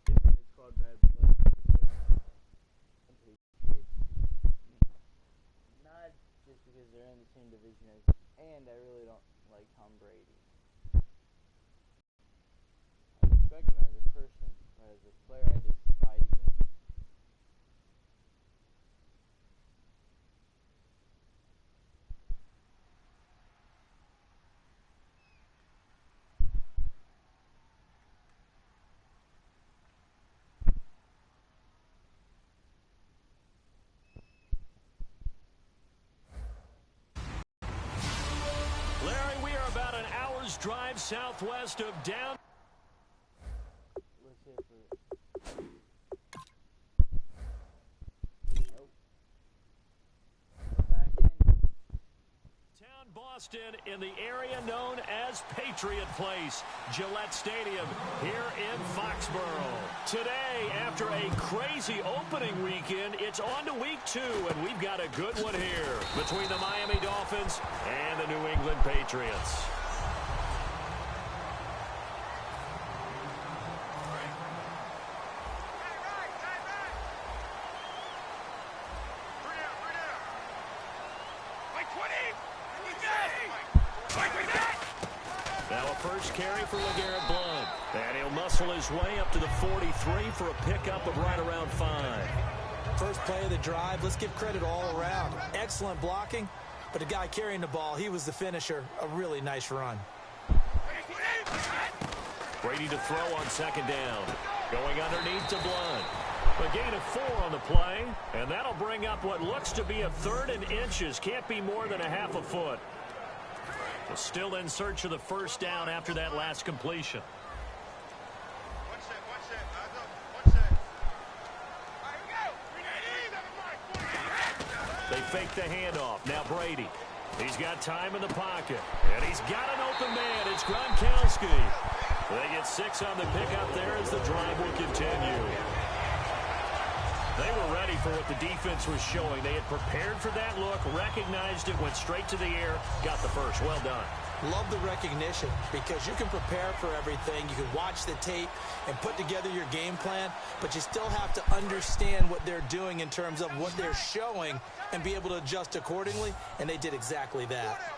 It's called bad blood. Not just because they're in the same division as, and I really don't like Tom Brady. I respect him as a person, but as a player, I despise him. Larry, we are about an hour's drive southwest of down. Let's hit for it. Nope. Back in. Town Boston in the area known as Patriot Place, Gillette Stadium here in Foxborough. Today, after a crazy opening weekend, it's on to week 2, and we've got a good one here between the Miami Dolphins and the New England Patriots. Now a first carry for LeGarrette Blount. And he'll muscle his way up to the 43 for a pickup of right around 5. First play of the drive, let's give credit all around. Excellent blocking, but the guy carrying the ball, he was the finisher. A really nice run. Brady to throw on second down. Going underneath to Blount. A gain of 4 on the play, and that'll bring up what looks to be a 3rd and inches. Can't be more than a half a foot. Still in search of the first down after that last completion. They fake the handoff. Now Brady. He's got time in the pocket. And he's got an open man. It's Gronkowski. They get 6 on the pickup there as the drive will continue. They were ready for what the defense was showing. They had prepared for that look, recognized it, went straight to the air, got the first. Well done. Love the recognition because you can prepare for everything. You can watch the tape and put together your game plan, but you still have to understand what they're doing in terms of what they're showing and be able to adjust accordingly, and they did exactly that.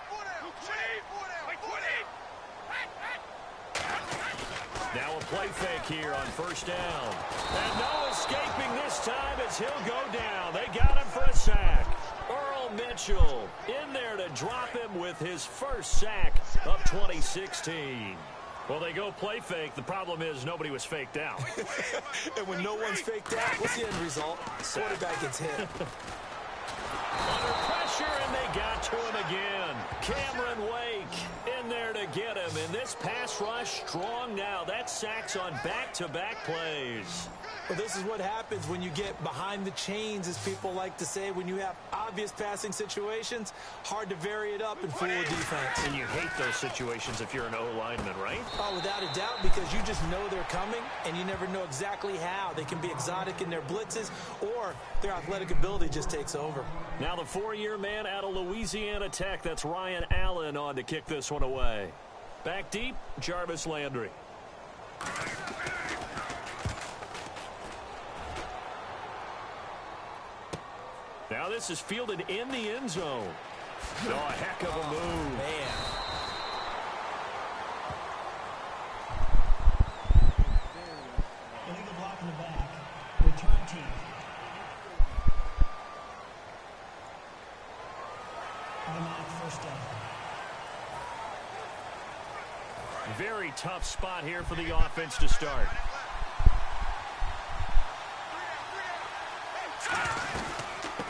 Now a play fake here on first down. And no escaping this time as he'll go down. They got him for a sack. Earl Mitchell in there to drop him with his first sack of 2016. Well, they go play fake. The problem is nobody was faked out. And when no one's faked out, what's the end result? Quarterback gets hit. Under pressure, and they got to him again. Cameron Wake in there to get him. And this pass rush strong now. That sacks on back-to-back plays. Well, this is what happens when you get behind the chains, as people like to say. When you have obvious passing situations, hard to vary it up and fool a defense. And you hate those situations if you're an O-lineman, right? Oh, without a doubt, because you just know they're coming, and you never know exactly how. They can be exotic in their blitzes, or their athletic ability just takes over. Now the 4-year man out of Louisiana Tech, that's Ryan Allen on to kick this one away. Back deep, Jarvis Landry. Now this is fielded in the end zone. Oh, a heck of a move. Man. Illegal block in the back. Return team. Automatic first down. Very tough spot here for the offense to start.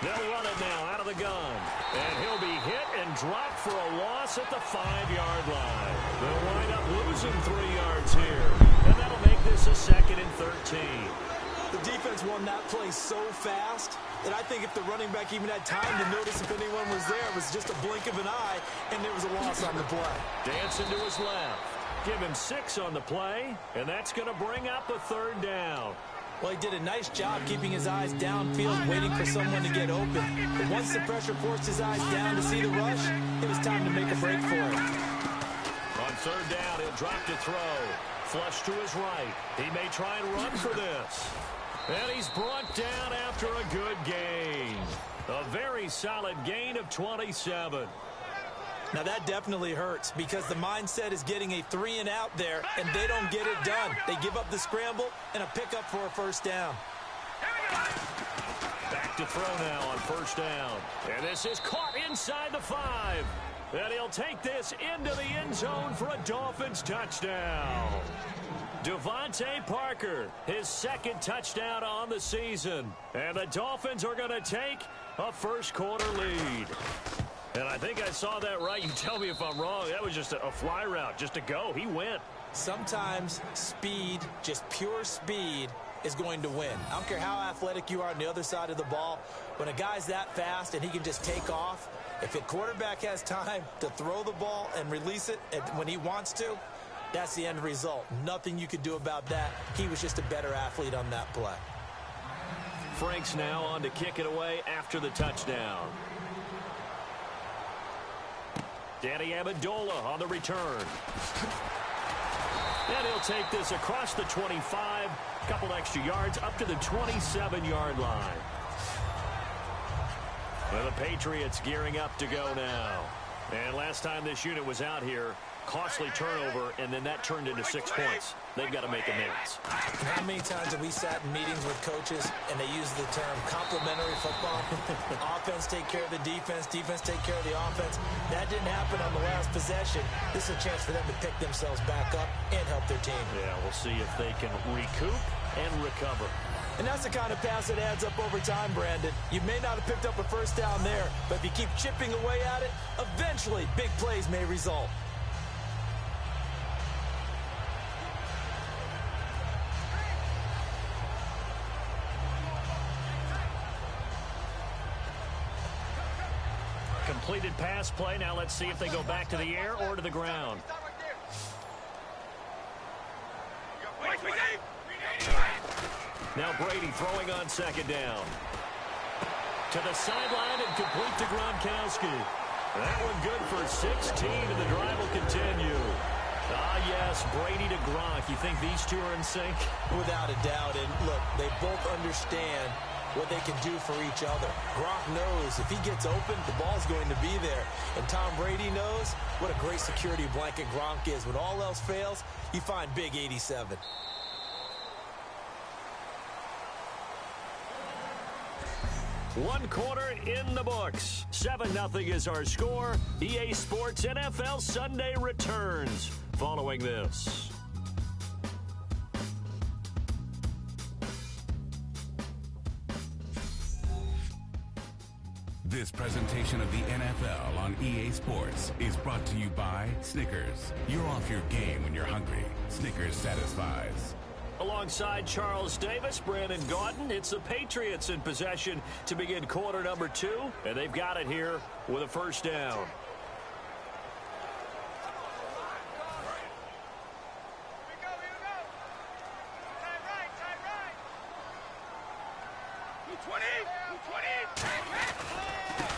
They'll run it now out of the gun. And he'll be hit and dropped for a loss at the 5-yard line. They'll wind up losing 3 yards here. And that'll make this a 2nd and 13. The defense won that play so fast that I think if the running back even had time to notice if anyone was there, it was just a blink of an eye, and there was a loss on the play. Dancing to his left. Give him 6 on the play, and that's going to bring up a 3rd down. Well, he did a nice job keeping his eyes downfield, waiting for someone to get open. But once the pressure forced his eyes down to see the rush, it was time to make a break for it. On 3rd down, he'll drop to throw. Flush to his right. He may try and run for this. And he's brought down after a good gain. A very solid gain of 27. Now that definitely hurts because the mindset is getting a 3-and-out there, and they don't get it done. They give up the scramble and a pickup for a first down. Back to throw now on first down. And this is caught inside the 5. And he'll take this into the end zone for a Dolphins touchdown. Devontae Parker, his second touchdown on the season. And the Dolphins are going to take a first-quarter lead. And I think I saw that right. You tell me if I'm wrong. That was just a fly route, just to go. He went. Sometimes speed, just pure speed, is going to win. I don't care how athletic you are on the other side of the ball. When a guy's that fast and he can just take off, if a quarterback has time to throw the ball and release it when he wants to, that's the end result. Nothing you could do about that. He was just a better athlete on that play. Franks now on to kick it away after the touchdown. Danny Amendola on the return. And he'll take this across the 25, couple extra yards up to the 27-yard line. Well, the Patriots gearing up to go now. And last time this unit was out here, costly turnover, and then that turned into 6 points. They've got to make amends. How many times have we sat in meetings with coaches and they use the term complementary football? Offense take care of the defense, defense take care of the offense. That didn't happen on the last possession. This is a chance for them to pick themselves back up and help their team. Yeah, we'll see if they can recoup and recover. And that's the kind of pass that adds up over time, Brandon. You may not have picked up a first down there, but if you keep chipping away at it, eventually big plays may result. Completed pass play. Now let's see if they go back to the air or to the ground. Now Brady throwing on second down. To the sideline and complete to Gronkowski. That one good for 16, and the drive will continue. Ah, yes, Brady to Gronk. You think these two are in sync? Without a doubt. And look, they both understand what they can do for each other. Gronk knows if he gets open, the ball's going to be there. And Tom Brady knows what a great security blanket Gronk is. When all else fails, you find big 87. One quarter in the books. 7-0 is our score. EA Sports NFL Sunday returns following this. This presentation of the NFL on EA Sports is brought to you by Snickers. You're off your game when you're hungry. Snickers satisfies. Alongside Charles Davis, Brandon Gaudin, it's the Patriots in possession to begin quarter number 2, and they've got it here with a first down.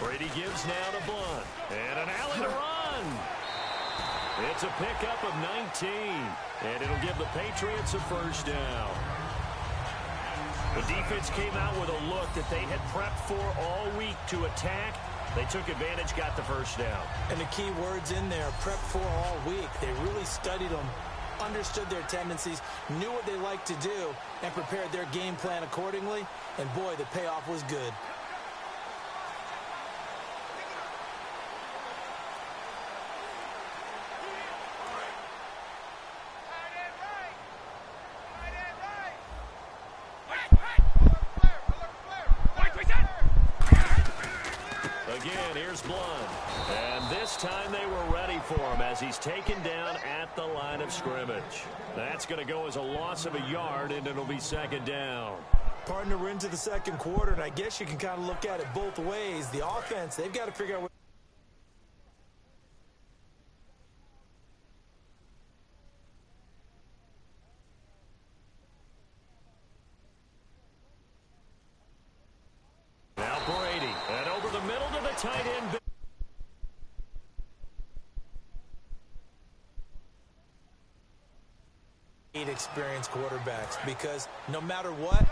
Brady gives now to Blunt, and an alley to run. It's a pickup of 19, and it'll give the Patriots a first down. The defense came out with a look that they had prepped for all week to attack. They took advantage, got the first down. And the key words in there, prep for all week. They really studied them, understood their tendencies, knew what they liked to do, and prepared their game plan accordingly. And boy, the payoff was good. Again, here's Blunt. And this time they were ready for him as he's taken down at the line of scrimmage. That's going to go as a loss of a yard, and it'll be second down. Partner, we're into the second quarter, and I guess you can kind of look at it both ways. The offense, they've got to figure out what now Brady, and over the middle to the tight end. experienced quarterbacks, because no matter what,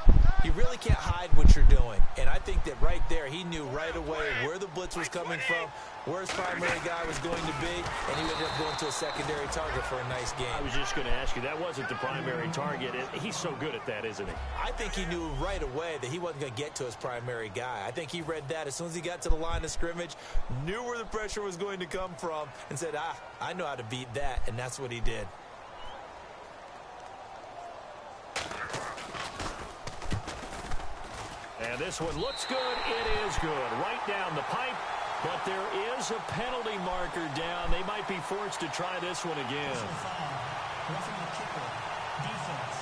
you really can't hide what you're doing. And I think that right there, he knew right away where the blitz was coming from, where his primary guy was going to be, and he ended up going to a secondary target for a nice game. I was just going to ask you, that wasn't the primary target. He's so good at that, isn't he? I think he knew right away that he wasn't going to get to his primary guy. I think he read that as soon as he got to the line of scrimmage, knew where the pressure was going to come from, and said, I know how to beat that, and that's what he did. And this one looks good. It is good. Right down the pipe. But there is a penalty marker down. They might be forced to try this one again. Roughing the kicker. Defense.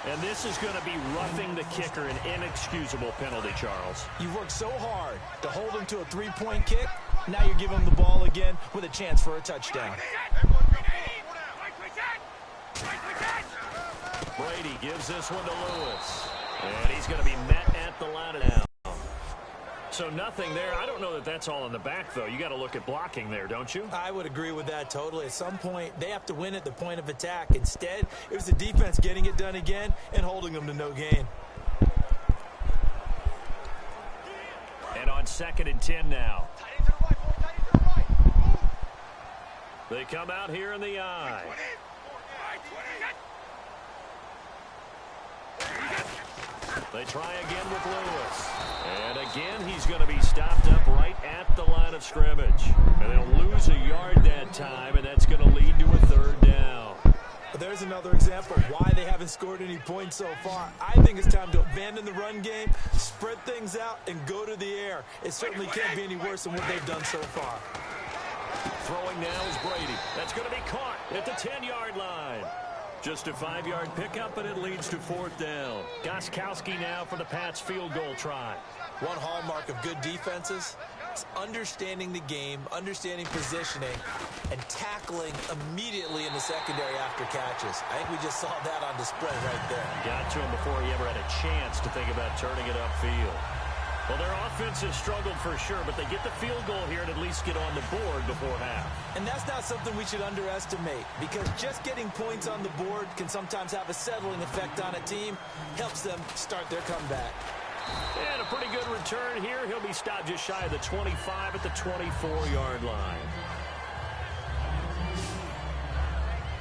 And this is going to be roughing the kicker, an inexcusable penalty, Charles. You've worked so hard to hold him to a three-point kick. Now you're giving him the ball again with a chance for a touchdown. Brady gives this one to Lewis. And he's going to be met at the line now. So nothing there. I don't know that that's all in the back, though. You got to look at blocking there, don't you? I would agree with that totally. At some point, they have to win at the point of attack. Instead, it was the defense getting it done again and holding them to no gain. And on 2nd and 10 now. They come out here in the eye. They try again with Lewis. And again, he's going to be stopped up right at the line of scrimmage. And they'll lose a yard that time, and that's going to lead to a 3rd down. There's another example of why they haven't scored any points so far. I think it's time to abandon the run game, spread things out, and go to the air. It certainly can't be any worse than what they've done so far. Throwing now is Brady. That's going to be caught at the 10-yard line. Just a 5-yard pickup, and it leads to 4th down. Gostkowski now for the Pats field goal try. One hallmark of good defenses is understanding the game, understanding positioning, and tackling immediately in the secondary after catches. I think we just saw that on display right there. Got to him before he ever had a chance to think about turning it upfield. Well, their offense has struggled for sure, but they get the field goal here and at least get on the board before half. And that's not something we should underestimate, because just getting points on the board can sometimes have a settling effect on a team, helps them start their comeback. And a pretty good return here. He'll be stopped just shy of the 25 at the 24-yard line.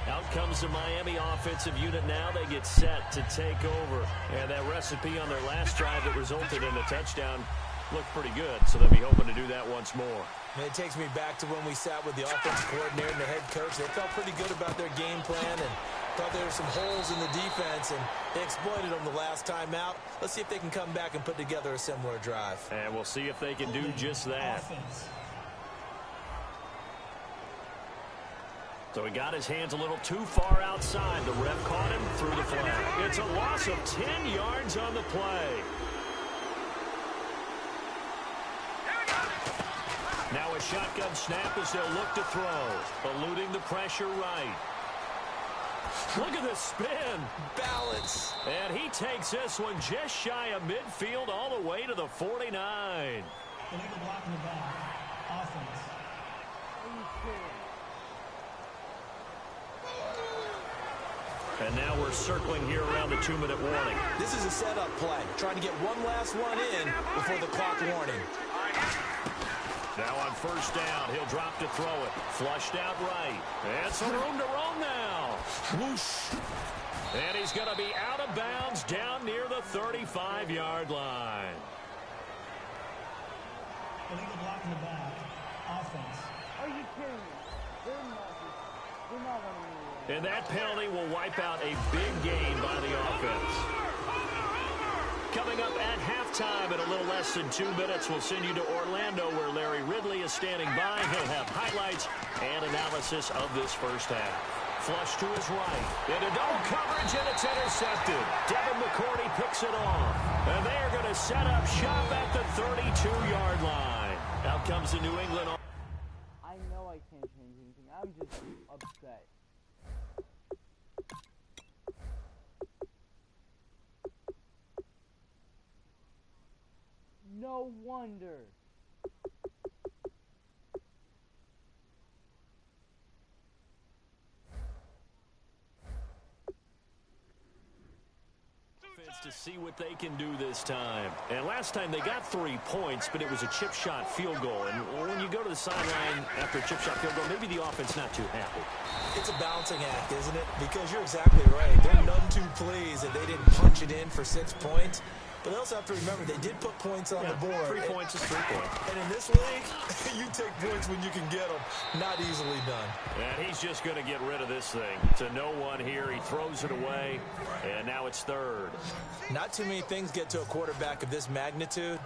Out comes the Miami offensive unit now. They get set to take over. And that recipe on their last drive that resulted in a touchdown looked pretty good, so they'll be hoping to do that once more. And it takes me back to when we sat with the offensive coordinator and the head coach. They felt pretty good about their game plan and thought there were some holes in the defense, and they exploited them the last time out. Let's see if they can come back and put together a similar drive. And we'll see if they can do just that. So he got his hands a little too far outside. The ref caught him through the flag. It's a loss of 10 yards on the play. Now a shotgun snap as they'll look to throw. Eluding the pressure right. Look at this spin. Balance. And he takes this one just shy of midfield all the way to the 49. Illegal block in the back. Offense. And now we're circling here around the 2-minute warning. This is a setup play, trying to get one last one in before the clock warning. Now on 1st down, he'll drop to throw it. Flushed out right. And some room to roam now. Whoosh. And he's going to be out of bounds down near the 35-yard line. Illegal block in the back. Offense. Are you kidding me? They're not running me. And that penalty will wipe out a big gain by the offense. Coming up at halftime in a little less than 2 minutes, we'll send you to Orlando where Larry Ridley is standing by. He'll have highlights and analysis of this first half. Flush to his right. Into double coverage, and it's intercepted. Devin McCourty picks it off. And they are going to set up shop at the 32-yard line. Out comes the New England. I know I can't change anything. I'm just upset. No wonder. to see what they can do this time. And last time they got 3 points, but it was a chip shot field goal. And when you go to the sideline after a chip shot field goal, maybe the offense not too happy. It's a balancing act, isn't it? Because you're exactly right. They're none too pleased that they didn't punch it in for 6 points. But they also have to remember they did put points on the board. 3 points is 3 points. And in this league, you take points when you can get them. Not easily done. And he's just going to get rid of this thing. To no one here. He throws it away. And now it's third. Not too many things get to a quarterback of this magnitude.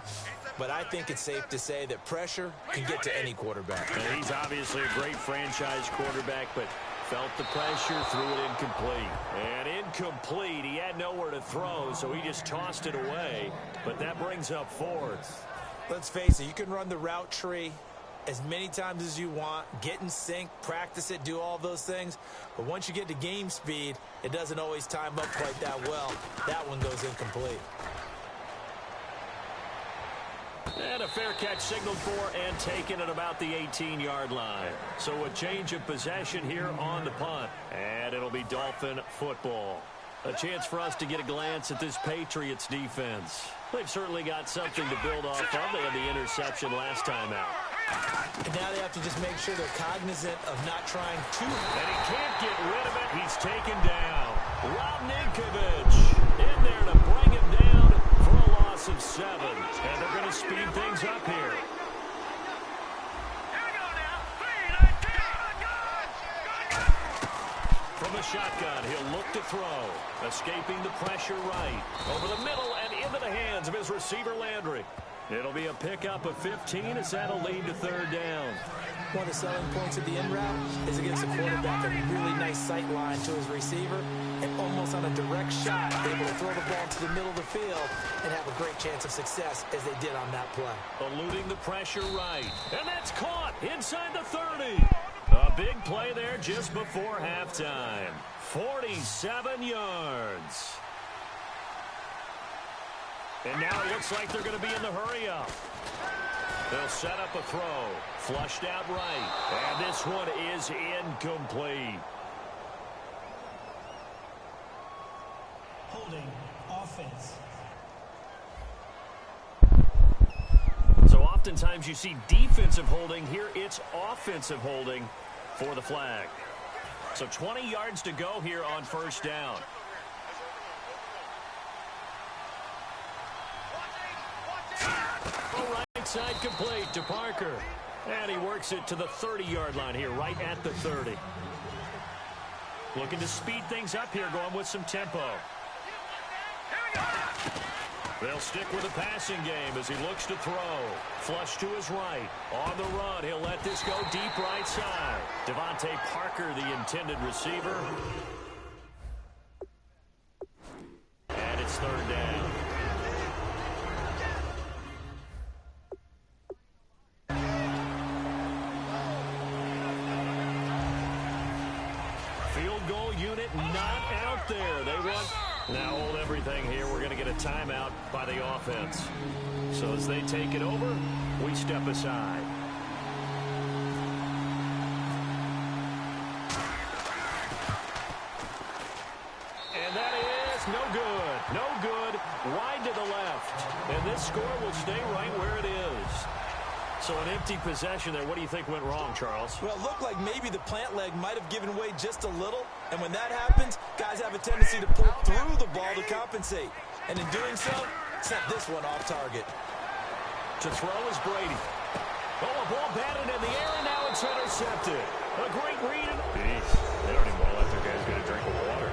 But I think it's safe to say that pressure can get to any quarterback. And he's obviously a great franchise quarterback, but felt the pressure, threw it incomplete. And incomplete. He had nowhere to throw, so he just tossed it away. But that brings up fourth. Let's face it, you can run the route tree as many times as you want, get in sync, practice it, do all those things. But once you get to game speed, it doesn't always time up quite that well. That one goes incomplete. And a fair catch signaled for and taken at about the 18-yard line. So a change of possession here on the punt. And it'll be Dolphin football. A chance for us to get a glance at this Patriots defense. They've certainly got something to build off of. They had the interception last time out. And now they have to just make sure they're cognizant of not trying too hard. And he can't get rid of it. He's taken down. Rob Ninkovich in there to bring him down for a loss of 7. And they're going to speed things up here. From the shotgun, he'll look to throw. Escaping the pressure right. Over the middle and into the hands of his receiver, Landry. It'll be a pickup of 15 as that'll lead to third down. One of the selling points of the in route is it gives the quarterback a really nice sight line to his receiver and almost on a direct shot, able to throw the ball to the middle of the field and have a great chance of success as they did on that play. Eluding the pressure right. And that's caught inside the 30. A big play there just before halftime. 47 yards. And now it looks like they're going to be in the hurry-up. They'll set up a throw. Flushed out right. And this one is incomplete. Holding offense. So oftentimes you see defensive holding. Here it's offensive holding for the flag. So 20 yards to go here on first down. Right side complete to Parker. And he works it to the 30-yard line here, right at the 30. Looking to speed things up here, going with some tempo. They'll stick with the passing game as he looks to throw. Flush to his right. On the run, he'll let this go deep right side. Devontae Parker, the intended receiver. And it's third down. Field goal unit not out there. They want... Now hold everything here. We're going to get a timeout by the offense. So as they take it over, we step aside. And that is no good. No good. Wide to the left. And this score will stay right where it is. So an empty possession there. What do you think went wrong, Charles? Well, it looked like maybe the plant leg might have given way just a little. And when that happens, guys have a tendency to pull through the ball to compensate. And in doing so, sent this one off target. To throw is Brady. Oh, a ball batted in the air, and now it's intercepted. A great read. Jeez, they don't even want to let their guys get a drink of water.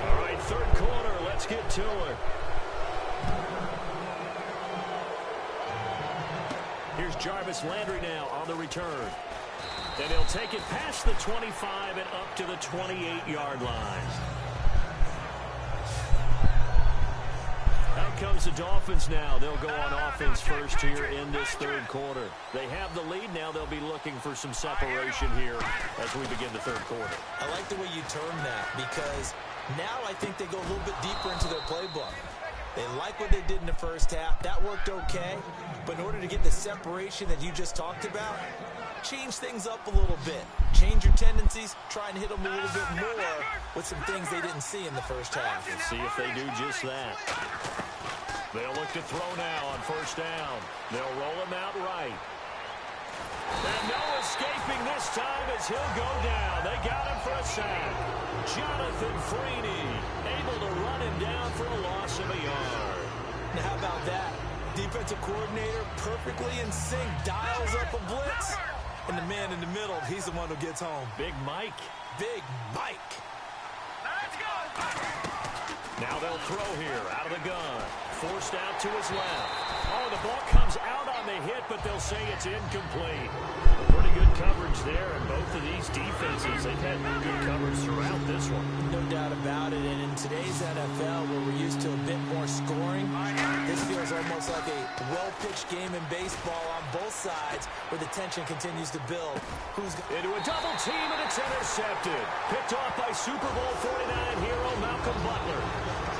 All right, third quarter. Let's get to it. Here's Jarvis Landry now on the return. And he'll take it past the 25 and up to the 28-yard line. Out comes the Dolphins now. They'll go on offense first here in this third quarter. They have the lead now. They'll be looking for some separation here as we begin the third quarter. I like the way you term that because now I think they go a little bit deeper into their playbook. They like what they did in the first half. That worked okay. But in order to get the separation that you just talked about, change things up a little bit. Change your tendencies, try and hit them a little bit more with some things they didn't see in the first half. Let's see if they do just that. They'll look to throw now on first down. They'll roll him out right. And no escaping this time as he'll go down. They got him for a sack. Jonathan Freeney able to run him down for a loss of a yard. Now how about that? Defensive coordinator perfectly in sync, dials up a blitz, and the man in the middle, he's the one who gets home. Big Mike. Big Mike. Let's go. Now they'll throw here out of the gun. Forced out to his left. Oh, the ball comes out on the hit, but they'll say it's incomplete. Pretty good coverage there, and both of these defenses, they've had good coverage throughout this one. No doubt about it, and in today's NFL, where we're used to a bit more scoring, this feels almost like a well-pitched game in baseball on both sides, where the tension continues to build. Into a double team, and it's intercepted. Picked off by Super Bowl 49 hero Malcolm Butler.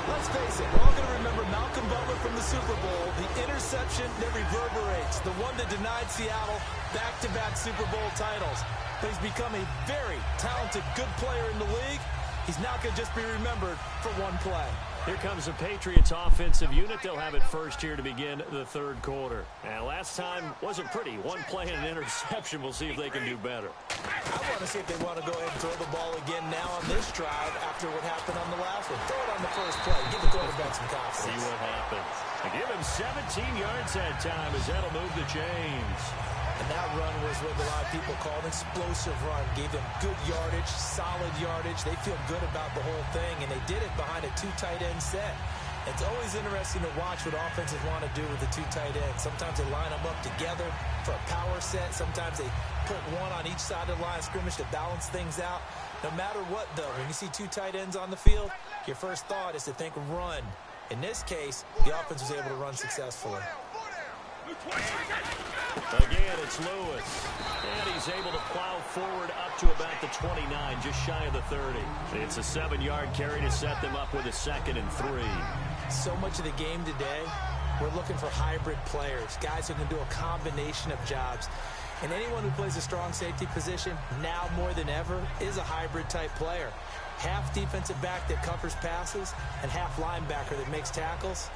Let's face it, we're all going to remember Malcolm Butler from the Super Bowl, the interception that reverberates, the one that denied Seattle back-to-back Super Bowl titles. But he's become a very talented, good player in the league. He's not going to just be remembered for one play. Here comes the Patriots offensive unit. They'll have it first here to begin the third quarter. And last time wasn't pretty. One play and an interception. We'll see if they can do better. I want to see if they want to go ahead and throw the ball again now on this drive after what happened on the last one. Throw it on the first play. Give the quarterback some confidence. See what happens. Give him 17 yards that time as that'll move the chains. And that run was what a lot of people call an explosive run. Gave them good yardage, solid yardage. They feel good about the whole thing, and they did it behind a two tight end set. It's always interesting to watch what offenses want to do with the two tight ends. Sometimes they line them up together for a power set. Sometimes they put one on each side of the line of scrimmage to balance things out. No matter what, though, when you see two tight ends on the field, your first thought is to think run. In this case, the offense was able to run successfully. Again, it's Lewis. And he's able to plow forward up to about the 29, just shy of the 30. It's a 7-yard carry to set them up with a 2nd and 3. So much of the game today, we're looking for hybrid players, guys who can do a combination of jobs. And anyone who plays a strong safety position, now more than ever, is a hybrid type player. Half defensive back that covers passes and half linebacker that makes tackles.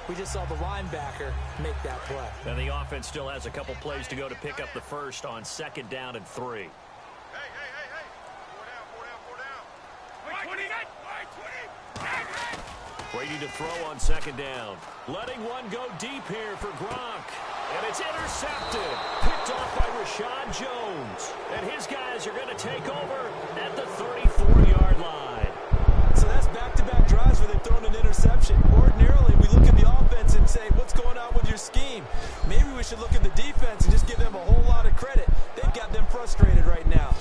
We just saw the linebacker make that play. And the offense still has a couple plays to go to pick up the first on 2nd down and 3. Hey. 4 down. Waiting to throw on 2nd down. Letting one go deep here for Gronk. And it's intercepted. Picked off by Rashad Jones. And his guys are going to take over at the 34-yard line. So that's back-to-back drives where they've thrown an interception. Ordinarily, we look at the offense and say, what's going on with your scheme? Maybe we should look at the defense and just give them a whole lot of credit. They've got them frustrated right now.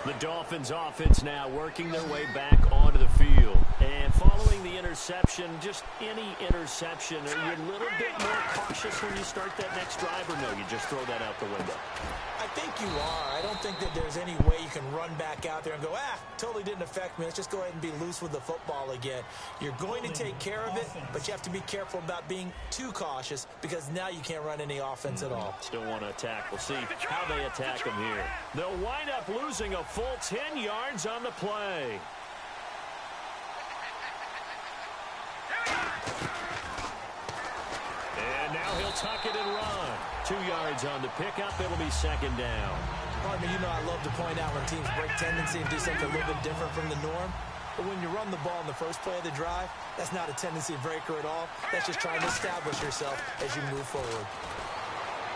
The Dolphins offense now working their way back onto the field. And following the interception, just any interception, are you a little bit more cautious when you start that next drive, or no, you just throw that out the window? I think you are. I don't think that there's any way you can run back out there and go, totally didn't affect me. Let's just go ahead and be loose with the football again. You're going to take care of it, but you have to be careful about being too cautious because now you can't run any offense at all. Still want to attack. We'll see how they attack them here. They'll wind up losing a full 10 yards on the play. And now he'll tuck it and run. 2 yards on the pickup. It'll be 2nd down. Partner, you know I love to point out when teams break tendency and do something a little bit different from the norm. But when you run the ball in the first play of the drive, that's not a tendency breaker at all. That's just trying to establish yourself as you move forward.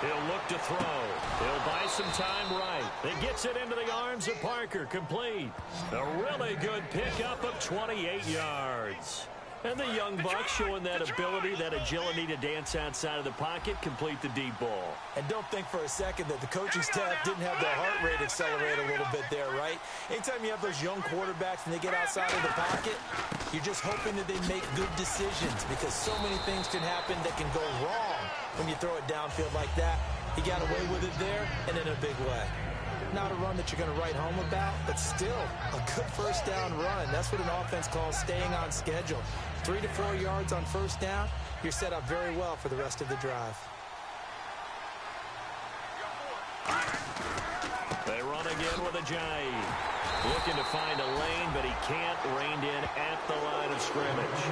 He'll look to throw. He'll buy some time right. It gets it into the arms of Parker. Complete. A really good pickup of 28 yards. And the young Bucks showing that ability, that agility to dance outside of the pocket, complete the deep ball. And don't think for a second that the coaching staff didn't have their heart rate accelerate a little bit there, right? Anytime you have those young quarterbacks and they get outside of the pocket, you're just hoping that they make good decisions because so many things can happen that can go wrong when you throw it downfield like that. He got away with it there and in a big way. Not a run that you're going to write home about, but still a good first down run. That's what an offense calls staying on schedule. 3 to 4 yards on first down, you're set up very well for the rest of the drive. They run again with Ajayi. Looking to find a lane, but he can't. Reined in at the line of scrimmage.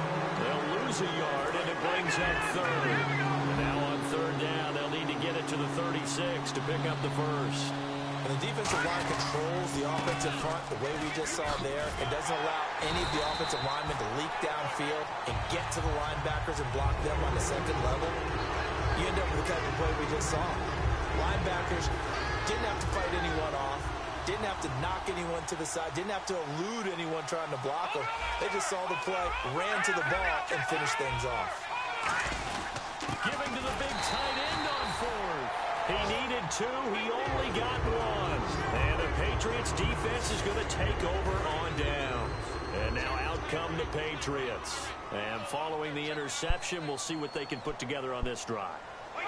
They'll lose a yard, and it brings up third. And now on third down, they'll need to get it to the 36 to pick up the first. And the defensive line controls the offensive front the way we just saw there. It doesn't allow any of the offensive linemen to leak downfield and get to the linebackers and block them on the second level. You end up with the type of play we just saw. Linebackers didn't have to fight anyone off, didn't have to knock anyone to the side, didn't have to elude anyone trying to block them. They just saw the play, ran to the ball, and finished things off. Giving to the big tight end on fourth. He needed two. He only got one. And the Patriots defense is going to take over on down. And now out come the Patriots. And following the interception, we'll see what they can put together on this drive.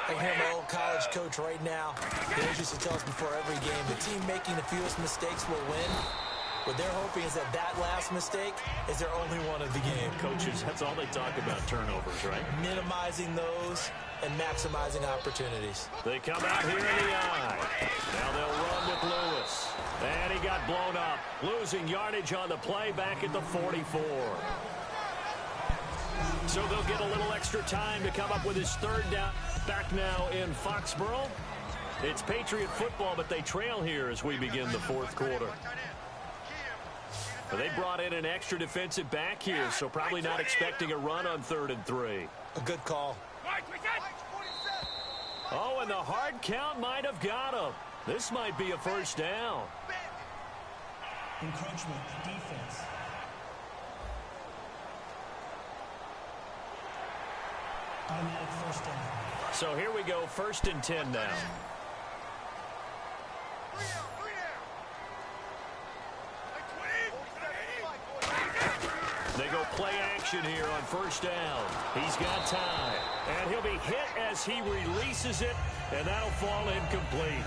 I hear my old college coach right now. He used to tell us before every game, the team making the fewest mistakes will win. What they're hoping is that last mistake is their only one of the game. Coaches, that's all they talk about, turnovers, right? Minimizing those and maximizing opportunities. They come out here in the eye. Now they'll run with Lewis. And he got blown up. Losing yardage on the play back at the 44. So they'll get a little extra time to come up with his third down. Back now in Foxborough. It's Patriot football, but they trail here as we begin the fourth quarter. They brought in an extra defensive back here, so probably not expecting a run on 3rd and 3. A good call. Oh, and the hard count might have got him. This might be a first down. Encroachment, defense. Automatic first down. So here we go, 1st and 10 now. They go play action here on 1st down. He's got time. And he'll be hit as he releases it, and that'll fall incomplete.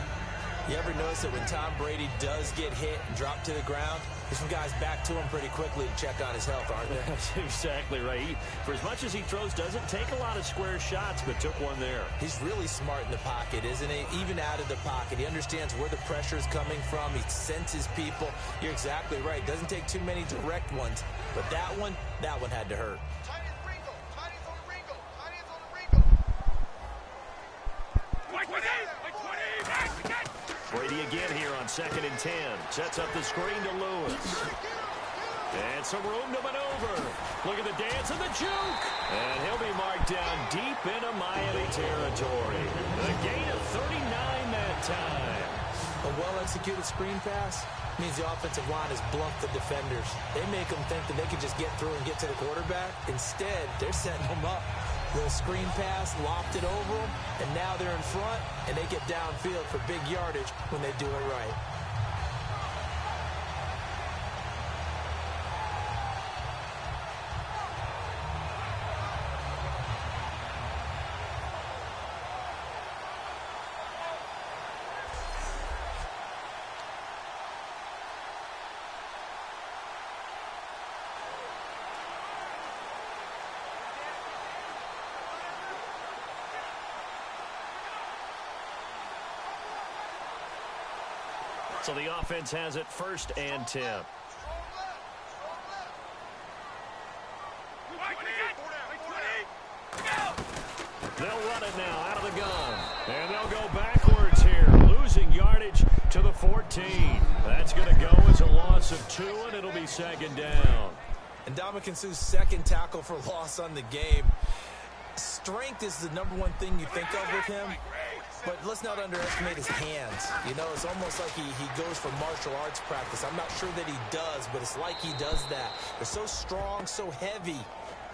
You ever notice that when Tom Brady does get hit and drop to the ground, there's some guys back to him pretty quickly to check on his health, aren't there? That's exactly right. For as much as he throws, doesn't take a lot of square shots, but took one there. He's really smart in the pocket, isn't he? Even out of the pocket. He understands where the pressure is coming from. He senses people. You're exactly right. Doesn't take too many direct ones. But that one had to hurt. Brady again here on 2nd and 10. Sets up the screen to Lewis. And some room to maneuver. Look at the dance and the juke. And he'll be marked down deep into Miami territory. A gain of 39 that time. A well-executed screen pass means the offensive line has bluffed the defenders. They make them think that they can just get through and get to the quarterback. Instead, they're setting them up. Little screen pass, lofted over them, and now they're in front, and they get downfield for big yardage when they do it right. So the offense has it 1st and 10. They'll run it now out of the gun. And they'll go backwards here. Losing yardage to the 14. That's going to go as a loss of 2, and it'll be 2nd down. And Ndamukong Suh's second tackle for loss on the game. Strength is the #1 thing you think of with him. But let's not underestimate his hands. You know, it's almost like he goes for martial arts practice. I'm not sure that he does, but it's like he does that. They're so strong, so heavy,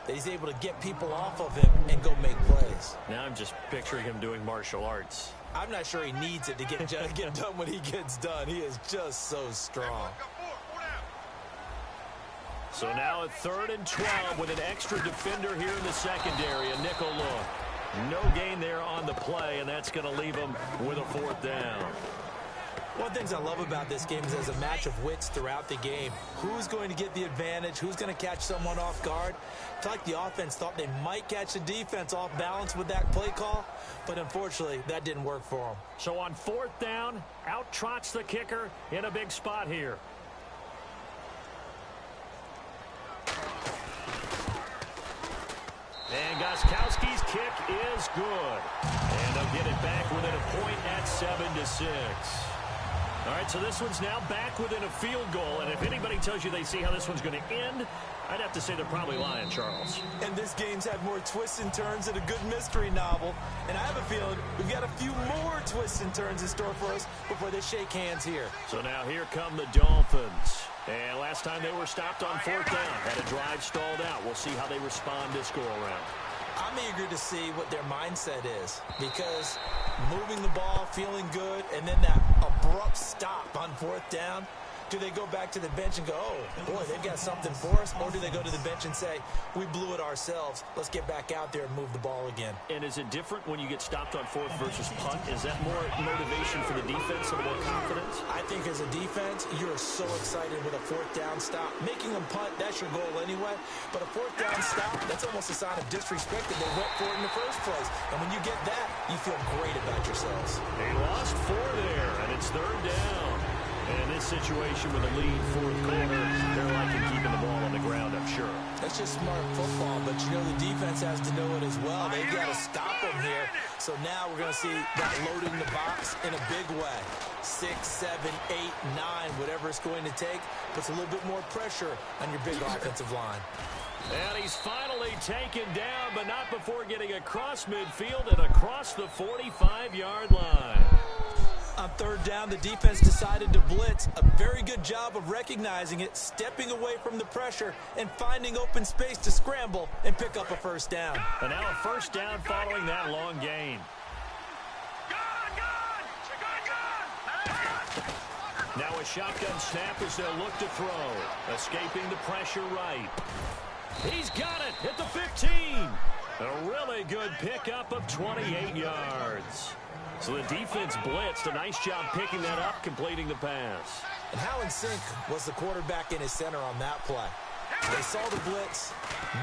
that he's able to get people off of him and go make plays. Now I'm just picturing him doing martial arts. I'm not sure he needs it to get done when he gets done. He is just so strong. So now at 3rd and 12 with an extra defender here in the secondary, a nickel look. No gain there on the play, and that's going to leave them with a 4th down. One of the things I love about this game is there's a match of wits throughout the game. Who's going to get the advantage? Who's going to catch someone off guard? I feel like the offense thought they might catch the defense off balance with that play call, but unfortunately, that didn't work for them. So on 4th down, out trots the kicker in a big spot here. And Gostkowski's kick is good. And they'll get it back within a point at 7-6. All right, so this one's now back within a field goal. And if anybody tells you they see how this one's going to end, I'd have to say they're probably lying, Charles. And this game's had more twists and turns than a good mystery novel. And I have a feeling we've got a few more twists and turns in store for us before they shake hands here. So now here come the Dolphins. And last time they were stopped on 4th down, had a drive stalled out. We'll see how they respond this go-around. I'm eager to see what their mindset is, because moving the ball, feeling good, and then that abrupt stop on 4th down, do they go back to the bench and go, oh, boy, they've got something for us? Or do they go to the bench and say, we blew it ourselves. Let's get back out there and move the ball again. And is it different when you get stopped on 4th versus punt? Is that more motivation for the defense, a little more confidence? I think as a defense, you're so excited with a 4th down stop. Making them punt, that's your goal anyway. But a 4th down stop, that's almost a sign of disrespect that they went for it in the first place. And when you get that, you feel great about yourselves. They lost 4 there, and it's 3rd down. And in this situation with a lead 4th quarter, they're liking keeping the ball on the ground, I'm sure. That's just smart football, but you know the defense has to know it as well. They've got to stop them here. So now we're going to see that loading the box in a big way. 6, 7, 8, 9, whatever it's going to take, puts a little bit more pressure on your big offensive line. And he's finally taken down, but not before getting across midfield and across the 45-yard line. On 3rd down, the defense decided to blitz. A very good job of recognizing it, stepping away from the pressure, and finding open space to scramble and pick up a 1st down. And now a 1st down following that long gain. Now a shotgun snap as they'll look to throw. Escaping the pressure right. He's got it at the 15. A really good pickup of 28 yards. So the defense blitzed. A nice job picking that up, completing the pass. And how in sync was the quarterback in his center on that play? They saw the blitz,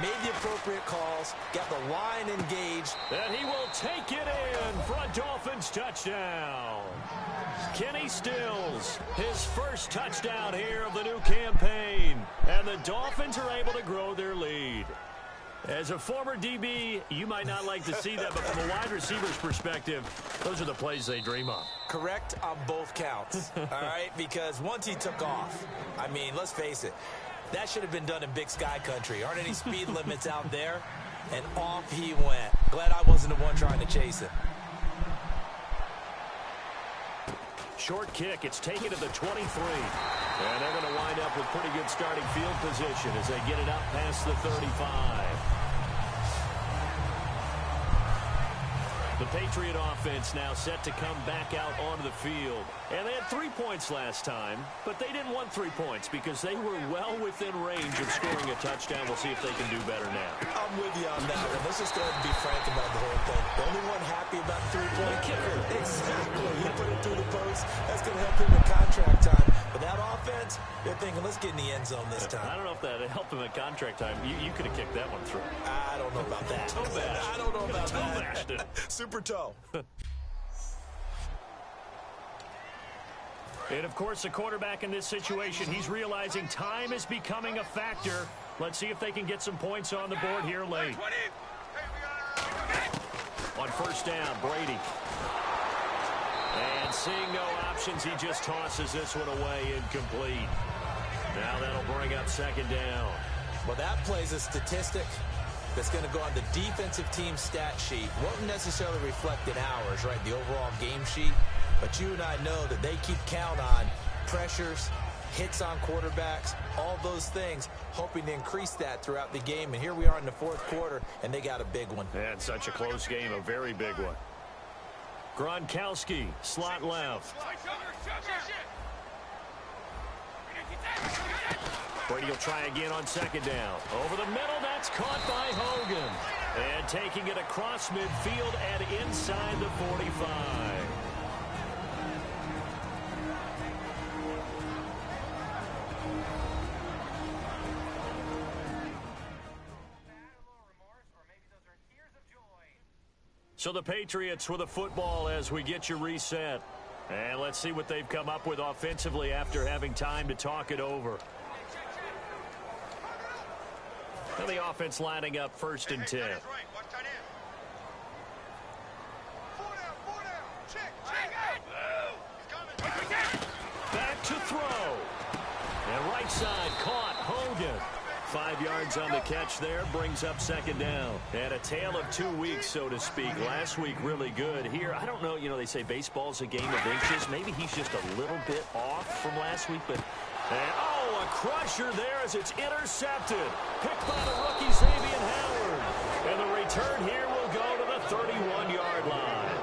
made the appropriate calls, got the line engaged. And he will take it in for a Dolphins touchdown. Kenny Stills, his first touchdown here of the new campaign. And the Dolphins are able to grow their lead. As a former DB, you might not like to see that, but from a wide receiver's perspective, those are the plays they dream of. Correct on both counts, all right? Because once he took off, I mean, let's face it, that should have been done in Big Sky Country. Aren't any speed limits out there? And off he went. Glad I wasn't the one trying to chase him. Short kick. It's taken to the 23. And they're going to wind up with pretty good starting field position as they get it up past the 35. The Patriot offense now set to come back out onto the field. And they had 3 points last time, but they didn't want 3 points because they were well within range of scoring a touchdown. We'll see if they can do better now. I'm with you on that one. Let's just go ahead and be frank about the whole thing. The only one happy about the 3-point kicker. Exactly. He put it through the post. That's going to help him in contract time. But that offense, they're thinking, let's get in the end zone this time. I don't know if that helped him in contract time. You could have kicked that one through. I don't know about that. Toe bash. I don't know about Toe that. bashed it. Super toe. And, of course, the quarterback in this situation, he's realizing time is becoming a factor. Let's see if they can get some points on the board here late. On 1st down, Brady. And seeing no options, he just tosses this one away incomplete. Now that'll bring up 2nd down. Well, that plays a statistic that's going to go on the defensive team stat sheet. Won't necessarily reflect in ours, right, the overall game sheet. But you and I know that they keep count on pressures, hits on quarterbacks, all those things, hoping to increase that throughout the game. And here we are in the 4th quarter, and they got a big one. And such a close game, a very big one. Gronkowski, slot left. Brady will try again on 2nd down. Over the middle, that's caught by Hogan. And taking it across midfield and inside the 45. So the Patriots with the football as we get you reset. And let's see what they've come up with offensively after having time to talk it over. And the offense lining up 1st and 10. Back to throw. And right side caught. Hogan. 5 yards on the catch there, brings up 2nd down. And a tale of 2 weeks, so to speak. Last week, really good. Here, I don't know, they say baseball's a game of inches. Maybe he's just a little bit off from last week, but... a crusher there as it's intercepted. Picked by the rookie, Xavier Howard. And the return here will go to the 31-yard line.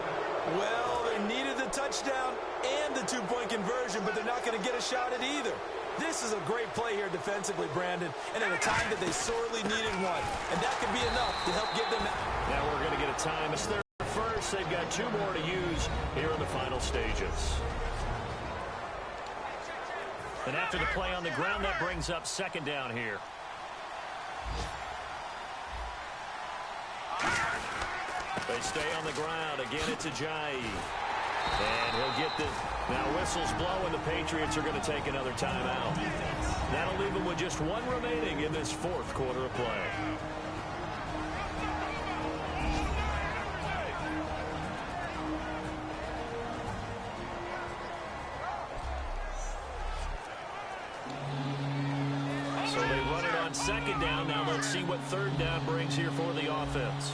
Well, they needed the touchdown and the 2-point conversion, but they're not going to get a shot at either. This is a great play here defensively, Brandon, and at a time that they sorely needed one. And that could be enough to help get them out. Now we're going to get a time. It's their first. They've got 2 more to use here in the final stages. And after the play on the ground, that brings up 2nd down here. They stay on the ground. Again, it's Ajayi. And he'll get the... Now whistles blow, and the Patriots are going to take another timeout. That'll leave them with just 1 remaining in this 4th quarter of play. So they run it on 2nd down. Now let's see what 3rd down brings here for the offense.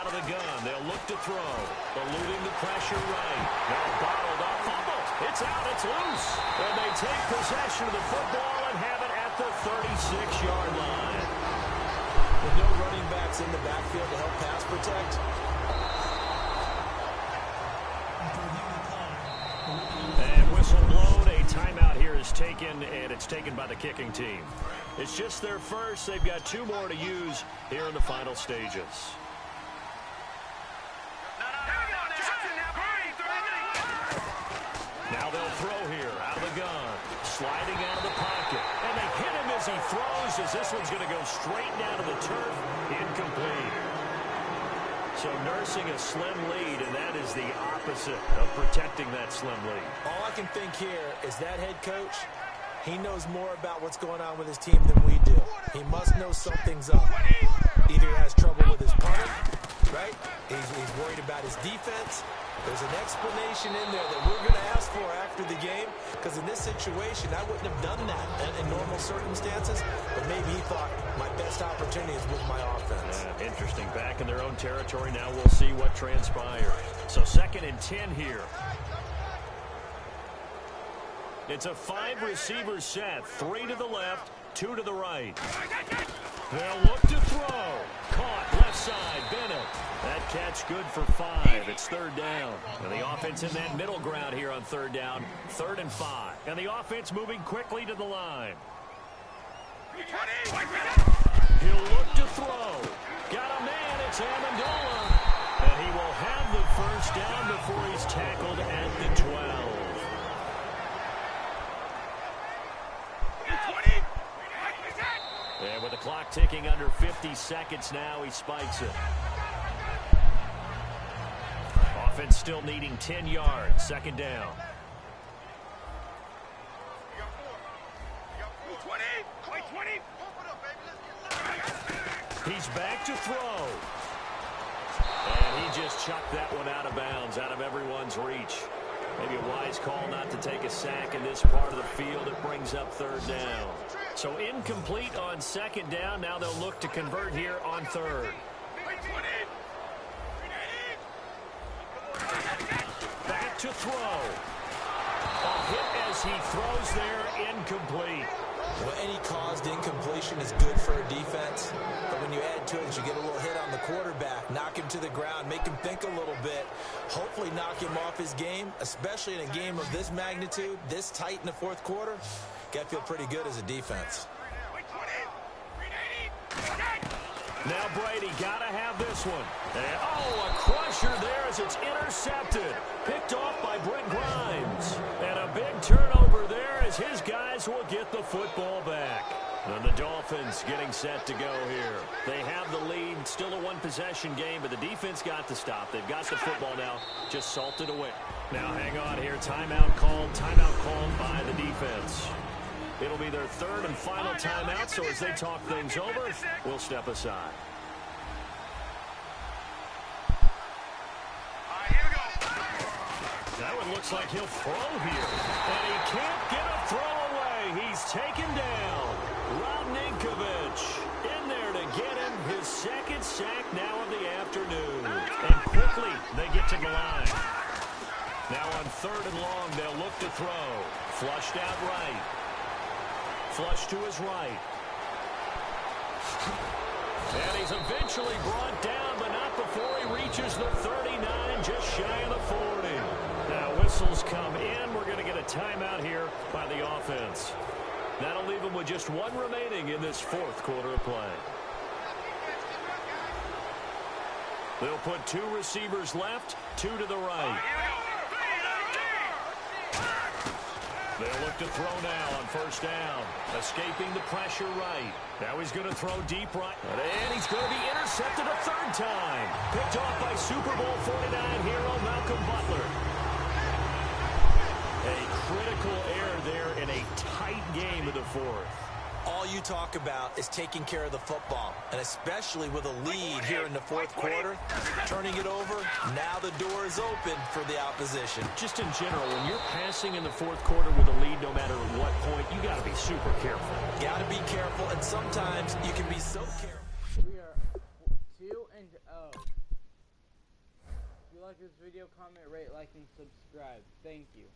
The gun. They'll look to throw. Eluding the pressure right. Now bottled up. Fumble. It's out. It's loose. And they take possession of the football and have it at the 36-yard line. With no running backs in the backfield to help pass protect. And whistle blown. A timeout here is taken, and it's taken by the kicking team. It's just their first. They've got 2 more to use here in the final stages. Now they'll throw here out of the gun. Sliding out of the pocket. And they hit him as he throws, as this one's going to go straight down to the turf. Incomplete. So nursing a slim lead, and that is the opposite of protecting that slim lead. All I can think here is that head coach, he knows more about what's going on with his team than we do. He must know something's up. Either he has trouble with his punter, right? He's worried about his defense. There's an explanation in there that we're going to ask for after the game, because in this situation, I wouldn't have done that in normal circumstances, but maybe he thought my best opportunity is with my offense. Interesting. Back in their own territory. Now we'll see what transpires. So 2nd and 10 here. It's a 5-receiver set. 3 to the left, 2 to the right. They'll look to throw. Caught left side, Bennett. That catch good for 5. It's 3rd down. And the offense in that middle ground here on 3rd down. 3rd and 5. And the offense moving quickly to the line. He'll look to throw. Got a man. It's Amendola. And he will have the 1st down before he's tackled at the 12. And with the clock ticking under 50 seconds now, he spikes it. Offense still needing 10 yards. 2nd down. He's back to throw. And he just chucked that one out of bounds, out of everyone's reach. Maybe a wise call not to take a sack in this part of the field. It brings up 3rd down. So incomplete on 2nd down. Now they'll look to convert here on 3rd. Back to throw. A hit as he throws there, incomplete. Well, any caused incompletion is good for a defense. But when you add to it, you get a little hit on the quarterback, knock him to the ground, make him think a little bit, hopefully knock him off his game, especially in a game of this magnitude, this tight in the 4th quarter. Got to feel pretty good as a defense. Now Brady got to have this one. And, a crusher there as it's intercepted. Picked off by Brent Grimes. And a big turnover there as his guys will get the football back. And the Dolphins getting set to go here. They have the lead, still a one-possession game, but the defense got to stop. They've got the football now, just salted away. Now hang on here, timeout called by the defense. It'll be their third and final timeout, so as they talk things over, we'll step aside. That one looks like he'll throw here, and he can't get a throw away. He's taken down. Rob Ninkovich in there to get him his second sack now of the afternoon. And quickly they get to the line. Now on 3rd and long, they'll look to throw. Flushed out right. Flush to his right. And he's eventually brought down, but not before he reaches the 39, just shy of the 40. Now whistles come in. We're going to get a timeout here by the offense. That'll leave them with just one remaining in this 4th quarter of play. They'll put 2 receivers left, 2 to the right. They'll look to throw now on 1st down. Escaping the pressure right. Now he's going to throw deep right. And he's going to be intercepted a 3rd time. Picked off by Super Bowl 49 hero Malcolm Butler. A critical error there in a tight game of the 4th. All you talk about is taking care of the football, and especially with a lead here in the 4th quarter, turning it over, now the door is open for the opposition. Just in general, when you're passing in the 4th quarter with a lead, no matter what point, you got to be super careful. Got to be careful, and sometimes you can be so careful. We are 2-0. If you like this video, comment, rate, like, and subscribe. Thank you.